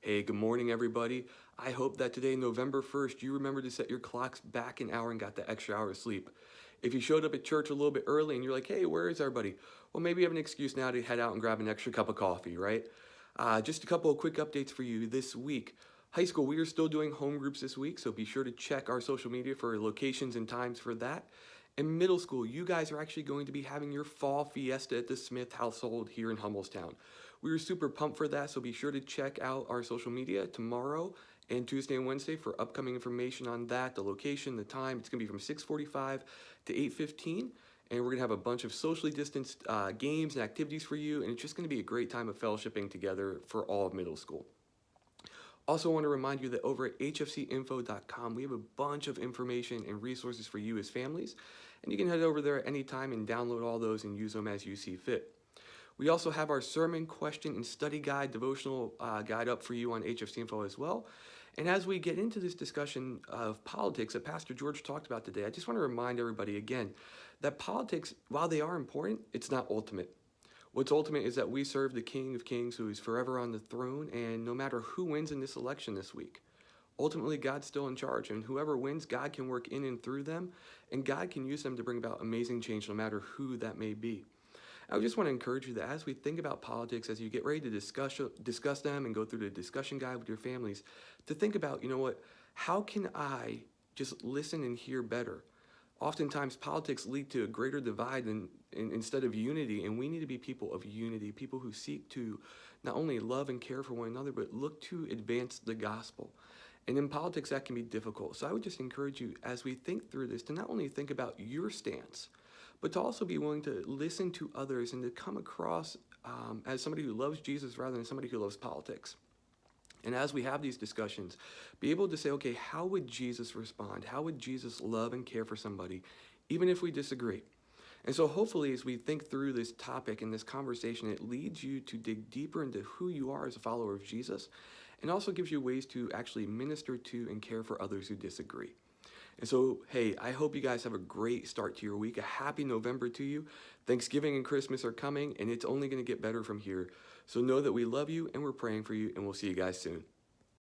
Hey, good morning, everybody. I hope that today, November 1st, you remember to set your clocks back an hour and got the extra hour of sleep. If you showed up at church a little bit early and you're like, hey, where is everybody? Well, maybe you have an excuse now to head out and grab an extra cup of coffee, right? Just a couple of quick updates for you this week. High school, we are still doing home groups this week, so be sure to check our social media for locations and times for that. In middle school, you guys are actually going to be having your fall fiesta at the Smith household here in Hummelstown. We were super pumped for that, so be sure to check out our social media tomorrow and Tuesday and Wednesday for upcoming information on that, the location, the time. It's going to be from 6:45 to 8:15, and we're going to have a bunch of socially distanced games and activities for you, and it's just going to be a great time of fellowshipping together for all of middle school. Also, I want to remind you that over at hfcinfo.com, we have a bunch of information and resources for you as families, and you can head over there at any time and download all those and use them as you see fit. We also have our sermon, question, and study guide, devotional guide up for you on HFC Info as well. And as we get into this discussion of politics that Pastor George talked about today, I just want to remind everybody again that politics, while they are important, it's not ultimate. What's ultimate is that we serve the King of Kings who is forever on the throne, and no matter who wins in this election this week, ultimately God's still in charge, and whoever wins, God can work in and through them, and God can use them to bring about amazing change no matter who that may be. I just want to encourage you that as we think about politics, as you get ready to discuss them and go through the discussion guide with your families, to think about, you know what, how can I just listen and hear better? Oftentimes, politics lead to a greater divide instead of unity, and we need to be people of unity, people who seek to not only love and care for one another, but look to advance the gospel. And in politics, that can be difficult. So I would just encourage you, as we think through this, to not only think about your stance, but to also be willing to listen to others and to come across as somebody who loves Jesus rather than somebody who loves politics. And as we have these discussions, be able to say, okay, how would Jesus respond? How would Jesus love and care for somebody, even if we disagree? And so hopefully as we think through this topic and this conversation, it leads you to dig deeper into who you are as a follower of Jesus, and also gives you ways to actually minister to and care for others who disagree. And so, hey, I hope you guys have a great start to your week. A happy November to you. Thanksgiving and Christmas are coming, and it's only going to get better from here. So know that we love you and we're praying for you, and we'll see you guys soon.